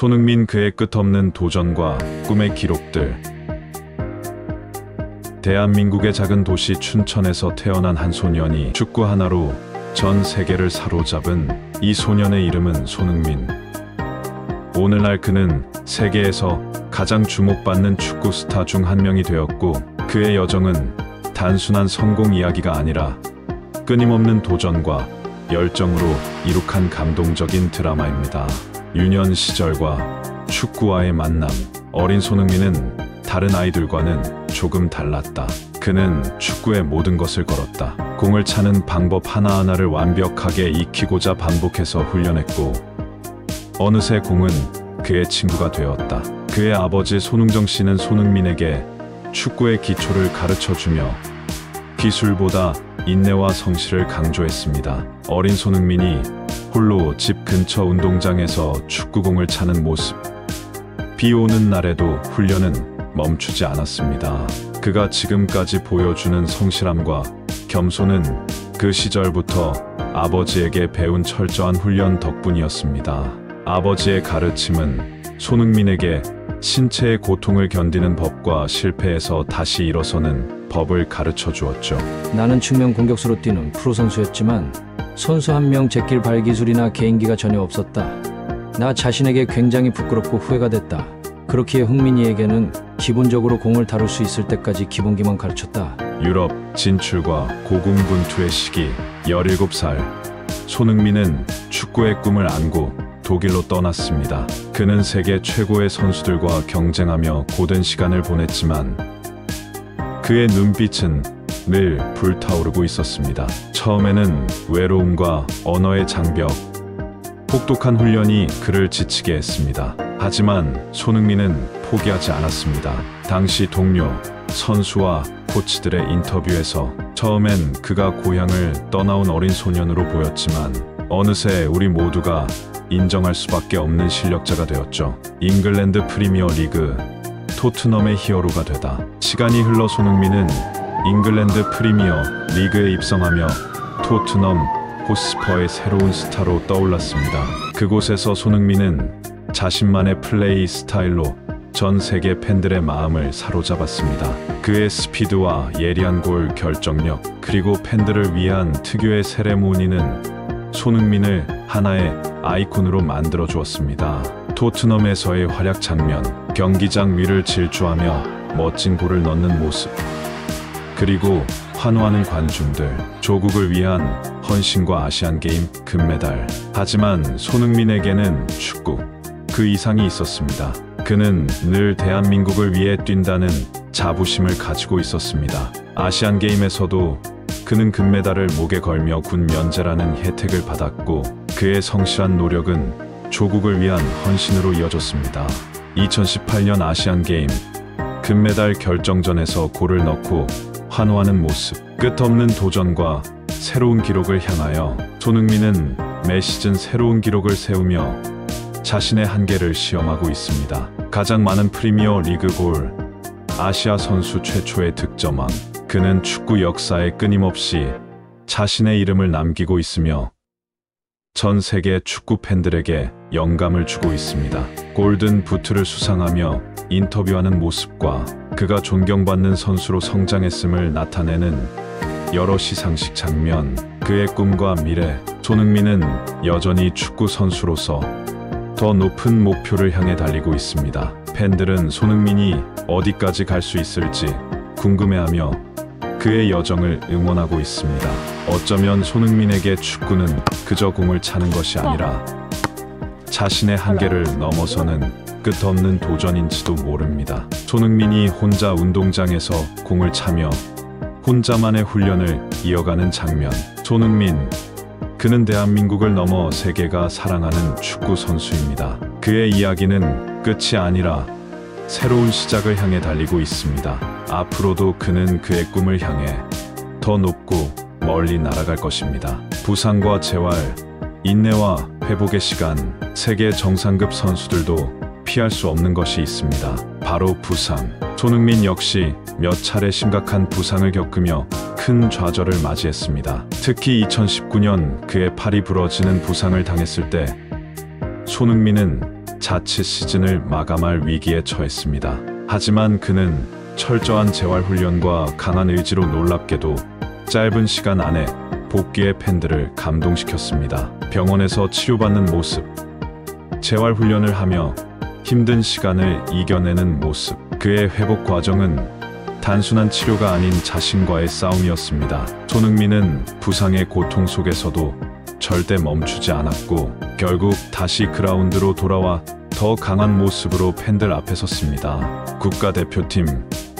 손흥민 그의 끝없는 도전과 꿈의 기록들. 대한민국의 작은 도시 춘천에서 태어난 한 소년이 축구 하나로 전 세계를 사로잡은 이 소년의 이름은 손흥민. 오늘날 그는 세계에서 가장 주목받는 축구 스타 중 한 명이 되었고, 그의 여정은 단순한 성공 이야기가 아니라 끊임없는 도전과 열정으로 이룩한 감동적인 드라마입니다. 유년 시절과 축구와의 만남. 어린 손흥민은 다른 아이들과는 조금 달랐다. 그는 축구에 모든 것을 걸었다. 공을 차는 방법 하나하나를 완벽하게 익히고자 반복해서 훈련했고, 어느새 공은 그의 친구가 되었다. 그의 아버지 손흥정 씨는 손흥민에게 축구의 기초를 가르쳐주며 기술보다 인내와 성실을 강조했습니다. 어린 손흥민이 홀로 집 근처 운동장에서 축구공을 차는 모습. 비 오는 날에도 훈련은 멈추지 않았습니다. 그가 지금까지 보여주는 성실함과 겸손은 그 시절부터 아버지에게 배운 철저한 훈련 덕분이었습니다. 아버지의 가르침은 손흥민에게 신체의 고통을 견디는 법과 실패에서 다시 일어서는 법을 가르쳐 주었죠. 나는 측면 공격수로 뛰는 프로 선수였지만 선수 한 명 제낄 발기술이나 개인기가 전혀 없었다. 나 자신에게 굉장히 부끄럽고 후회가 됐다. 그렇기에 흥민이에게는 기본적으로 공을 다룰 수 있을 때까지 기본기만 가르쳤다. 유럽 진출과 고군분투의 시기. 17살 손흥민은 축구의 꿈을 안고 독일로 떠났습니다. 그는 세계 최고의 선수들과 경쟁하며 고된 시간을 보냈지만 그의 눈빛은 늘 불타오르고 있었습니다. 처음에는 외로움과 언어의 장벽, 혹독한 훈련이 그를 지치게 했습니다. 하지만 손흥민은 포기하지 않았습니다. 당시 동료, 선수와 코치들의 인터뷰에서 처음엔 그가 고향을 떠나온 어린 소년으로 보였지만 어느새 우리 모두가 인정할 수밖에 없는 실력자가 되었죠. 잉글랜드 프리미어 리그 토트넘의 히어로가 되다. 시간이 흘러 손흥민은 잉글랜드 프리미어 리그에 입성하며 토트넘 호스퍼의 새로운 스타로 떠올랐습니다. 그곳에서 손흥민은 자신만의 플레이 스타일로 전 세계 팬들의 마음을 사로잡았습니다. 그의 스피드와 예리한 골 결정력, 그리고 팬들을 위한 특유의 세레모니는 손흥민을 하나의 아이콘으로 만들어 주었습니다. 토트넘에서의 활약 장면, 경기장 위를 질주하며 멋진 골을 넣는 모습, 그리고 환호하는 관중들, 조국을 위한 헌신과 아시안게임 금메달. 하지만 손흥민에게는 축구 그 이상이 있었습니다. 그는 늘 대한민국을 위해 뛴다는 자부심을 가지고 있었습니다. 아시안게임에서도 그는 금메달을 목에 걸며 군 면제라는 혜택을 받았고, 그의 성실한 노력은 조국을 위한 헌신으로 이어졌습니다. 2018년 아시안게임 금메달 결정전에서 골을 넣고 환호하는 모습, 끝없는 도전과 새로운 기록을 향하여 손흥민은 매 시즌 새로운 기록을 세우며 자신의 한계를 시험하고 있습니다. 가장 많은 프리미어 리그 골, 아시아 선수 최초의 득점왕. 그는 축구 역사에 끊임없이 자신의 이름을 남기고 있으며 전 세계 축구 팬들에게 영감을 주고 있습니다. 골든 부트를 수상하며 인터뷰하는 모습과 그가 존경받는 선수로 성장했음을 나타내는 여러 시상식 장면, 그의 꿈과 미래. 손흥민은 여전히 축구 선수로서 더 높은 목표를 향해 달리고 있습니다. 팬들은 손흥민이 어디까지 갈 수 있을지 궁금해하며 그의 여정을 응원하고 있습니다. 어쩌면 손흥민에게 축구는 그저 공을 차는 것이 아니라 자신의 한계를 넘어서는 끝없는 도전인지도 모릅니다. 손흥민이 혼자 운동장에서 공을 차며 혼자만의 훈련을 이어가는 장면. 손흥민, 그는 대한민국을 넘어 세계가 사랑하는 축구 선수입니다. 그의 이야기는 끝이 아니라 새로운 시작을 향해 달리고 있습니다. 앞으로도 그는 그의 꿈을 향해 더 높고 멀리 날아갈 것입니다. 부상과 재활, 인내와 회복의 시간. 세계 정상급 선수들도 피할 수 없는 것이 있습니다. 바로 부상. 손흥민 역시 몇 차례 심각한 부상을 겪으며 큰 좌절을 맞이했습니다. 특히 2019년 그의 팔이 부러지는 부상을 당했을 때 손흥민은 자칫 시즌을 마감할 위기에 처했습니다. 하지만 그는 철저한 재활훈련과 강한 의지로 놀랍게도 짧은 시간 안에 복귀의 팬들을 감동시켰습니다. 병원에서 치료받는 모습, 재활훈련을 하며 힘든 시간을 이겨내는 모습, 그의 회복 과정은 단순한 치료가 아닌 자신과의 싸움이었습니다. 손흥민은 부상의 고통 속에서도 절대 멈추지 않았고 결국 다시 그라운드로 돌아와 더 강한 모습으로 팬들 앞에 섰습니다. 국가대표팀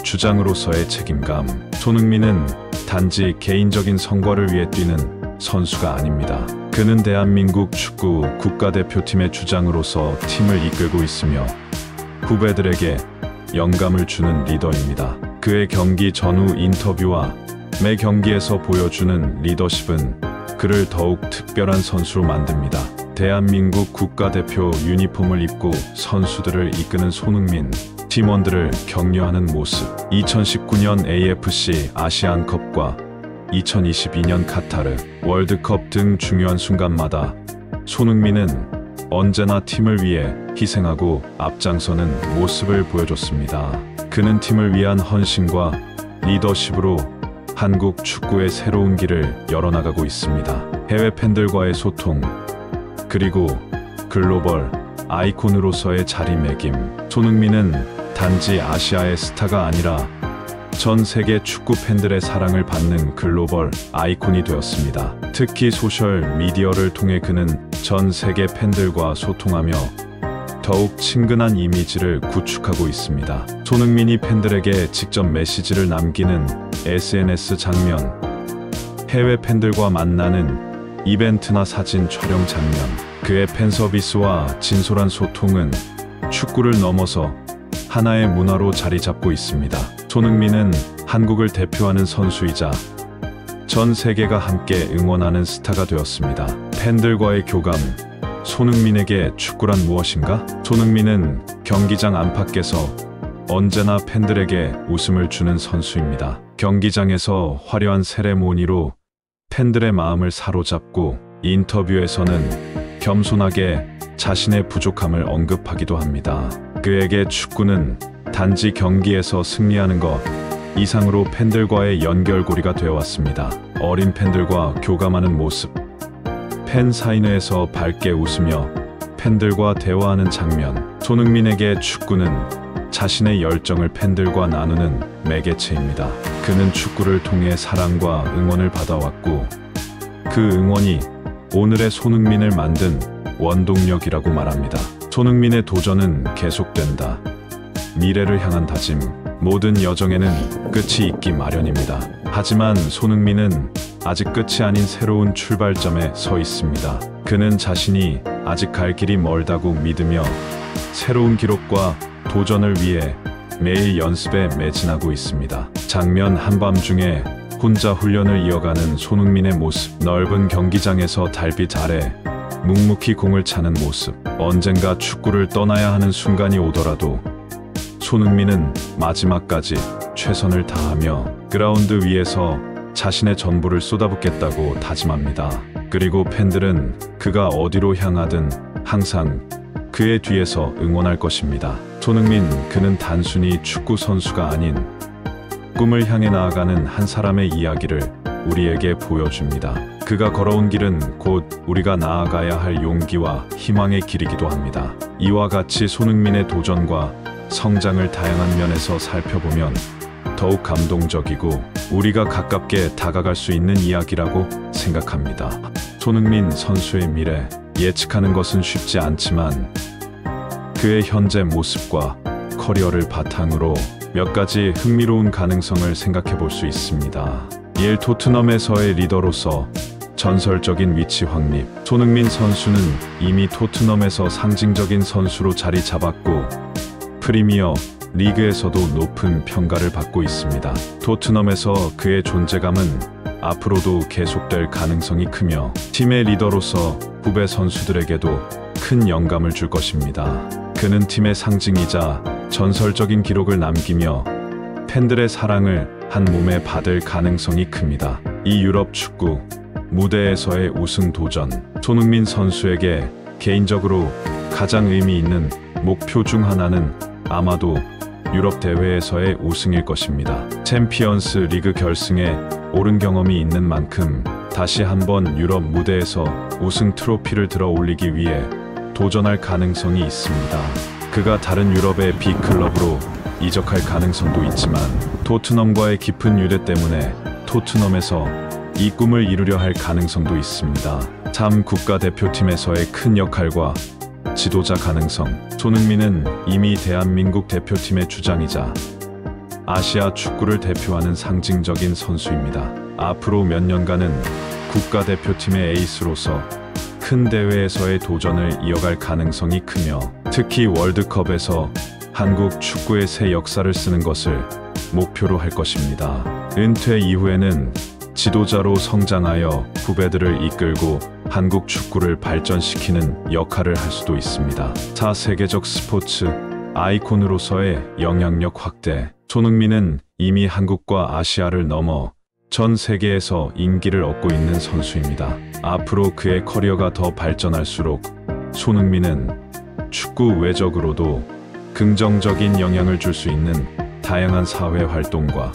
주장으로서의 책임감. 손흥민은 단지 개인적인 성과를 위해 뛰는 선수가 아닙니다. 그는 대한민국 축구 국가대표팀의 주장으로서 팀을 이끌고 있으며 후배들에게 영감을 주는 리더입니다. 그의 경기 전후 인터뷰와 매 경기에서 보여주는 리더십은 그를 더욱 특별한 선수로 만듭니다. 대한민국 국가대표 유니폼을 입고 선수들을 이끄는 손흥민, 팀원들을 격려하는 모습. 2019년 AFC 아시안컵과 2022년 카타르 월드컵 등 중요한 순간마다 손흥민은 언제나 팀을 위해 희생하고 앞장서는 모습을 보여줬습니다. 그는 팀을 위한 헌신과 리더십으로 한국 축구의 새로운 길을 열어나가고 있습니다. 해외 팬들과의 소통, 그리고 글로벌 아이콘으로서의 자리매김. 손흥민은 단지 아시아의 스타가 아니라 전 세계 축구 팬들의 사랑을 받는 글로벌 아이콘이 되었습니다. 특히 소셜 미디어를 통해 그는 전 세계 팬들과 소통하며 더욱 친근한 이미지를 구축하고 있습니다. 손흥민이 팬들에게 직접 메시지를 남기는 SNS 장면, 해외 팬들과 만나는 이벤트나 사진 촬영 장면, 그의 팬 서비스와 진솔한 소통은 축구를 넘어서 하나의 문화로 자리 잡고 있습니다. 손흥민은 한국을 대표하는 선수이자 전 세계가 함께 응원하는 스타가 되었습니다. 팬들과의 교감. 손흥민에게 축구란 무엇인가? 손흥민은 경기장 안팎에서 언제나 팬들에게 웃음을 주는 선수입니다. 경기장에서 화려한 세레모니로 팬들의 마음을 사로잡고 인터뷰에서는 겸손하게 자신의 부족함을 언급하기도 합니다. 그에게 축구는 단지 경기에서 승리하는 것 이상으로 팬들과의 연결고리가 되어왔습니다. 어린 팬들과 교감하는 모습, 팬 사인회에서 밝게 웃으며 팬들과 대화하는 장면. 손흥민에게 축구는 자신의 열정을 팬들과 나누는 매개체입니다. 그는 축구를 통해 사랑과 응원을 받아왔고 그 응원이 오늘의 손흥민을 만든 원동력이라고 말합니다. 손흥민의 도전은 계속된다. 미래를 향한 다짐. 모든 여정에는 끝이 있기 마련입니다. 하지만 손흥민은 아직 끝이 아닌 새로운 출발점에 서 있습니다. 그는 자신이 아직 갈 길이 멀다고 믿으며 새로운 기록과 도전을 위해 매일 연습에 매진하고 있습니다. 장면 한밤중에 혼자 훈련을 이어가는 손흥민의 모습. 넓은 경기장에서 달빛 아래 묵묵히 공을 차는 모습. 언젠가 축구를 떠나야 하는 순간이 오더라도 손흥민은 마지막까지 최선을 다하며 그라운드 위에서 자신의 전부를 쏟아붓겠다고 다짐합니다. 그리고 팬들은 그가 어디로 향하든 항상 그의 뒤에서 응원할 것입니다. 손흥민, 그는 단순히 축구 선수가 아닌 꿈을 향해 나아가는 한 사람의 이야기를 우리에게 보여줍니다. 그가 걸어온 길은 곧 우리가 나아가야 할 용기와 희망의 길이기도 합니다. 이와 같이 손흥민의 도전과 성장을 다양한 면에서 살펴보면 더욱 감동적이고 우리가 가깝게 다가갈 수 있는 이야기라고 생각합니다. 손흥민 선수의 미래, 예측하는 것은 쉽지 않지만 그의 현재 모습과 커리어를 바탕으로 몇 가지 흥미로운 가능성을 생각해 볼 수 있습니다. 1. 토트넘에서의 리더로서 전설적인 위치 확립. 손흥민 선수는 이미 토트넘에서 상징적인 선수로 자리 잡았고 프리미어 리그에서도 높은 평가를 받고 있습니다. 토트넘에서 그의 존재감은 앞으로도 계속될 가능성이 크며 팀의 리더로서 후배 선수들에게도 큰 영감을 줄 것입니다. 그는 팀의 상징이자 전설적인 기록을 남기며 팬들의 사랑을 한 몸에 받을 가능성이 큽니다. 이 유럽 축구 무대에서의 우승 도전. 손흥민 선수에게 개인적으로 가장 의미 있는 목표 중 하나는 아마도 유럽 대회에서의 우승일 것입니다. 챔피언스 리그 결승에 오른 경험이 있는 만큼 다시 한번 유럽 무대에서 우승 트로피를 들어 올리기 위해 도전할 가능성이 있습니다. 그가 다른 유럽의 B클럽으로 이적할 가능성도 있지만 토트넘과의 깊은 유대 때문에 토트넘에서 이 꿈을 이루려 할 가능성도 있습니다. 참 국가대표팀에서의 큰 역할과 지도자 가능성. 손흥민은 이미 대한민국 대표팀의 주장이자 아시아 축구를 대표하는 상징적인 선수입니다. 앞으로 몇 년간은 국가대표팀의 에이스로서 큰 대회에서의 도전을 이어갈 가능성이 크며 특히 월드컵에서 한국 축구의 새 역사를 쓰는 것을 목표로 할 것입니다. 은퇴 이후에는 지도자로 성장하여 후배들을 이끌고 한국 축구를 발전시키는 역할을 할 수도 있습니다. 차 세계적 스포츠 아이콘으로서의 영향력 확대. 손흥민은 이미 한국과 아시아를 넘어 전 세계에서 인기를 얻고 있는 선수입니다. 앞으로 그의 커리어가 더 발전할수록 손흥민은 축구 외적으로도 긍정적인 영향을 줄 수 있는 다양한 사회 활동과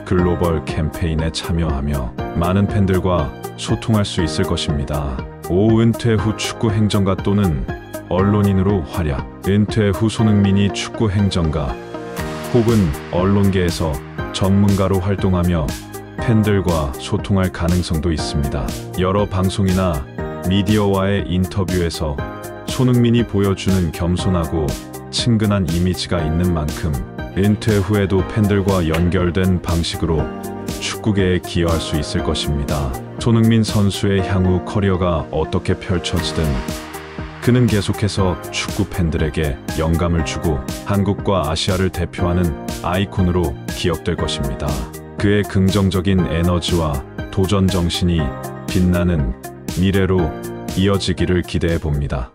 글로벌 캠페인에 참여하며 많은 팬들과 소통할 수 있을 것입니다. 은퇴 후 축구 행정가 또는 언론인으로 활약. 은퇴 후 손흥민이 축구 행정가 혹은 언론계에서 전문가로 활동하며 팬들과 소통할 가능성도 있습니다. 여러 방송이나 미디어와의 인터뷰에서 손흥민이 보여주는 겸손하고 친근한 이미지가 있는 만큼 은퇴 후에도 팬들과 연결된 방식으로 축구계에 기여할 수 있을 것입니다. 손흥민 선수의 향후 커리어가 어떻게 펼쳐지든 그는 계속해서 축구 팬들에게 영감을 주고 한국과 아시아를 대표하는 아이콘으로 기억될 것입니다. 그의 긍정적인 에너지와 도전 정신이 빛나는 미래로 이어지기를 기대해 봅니다.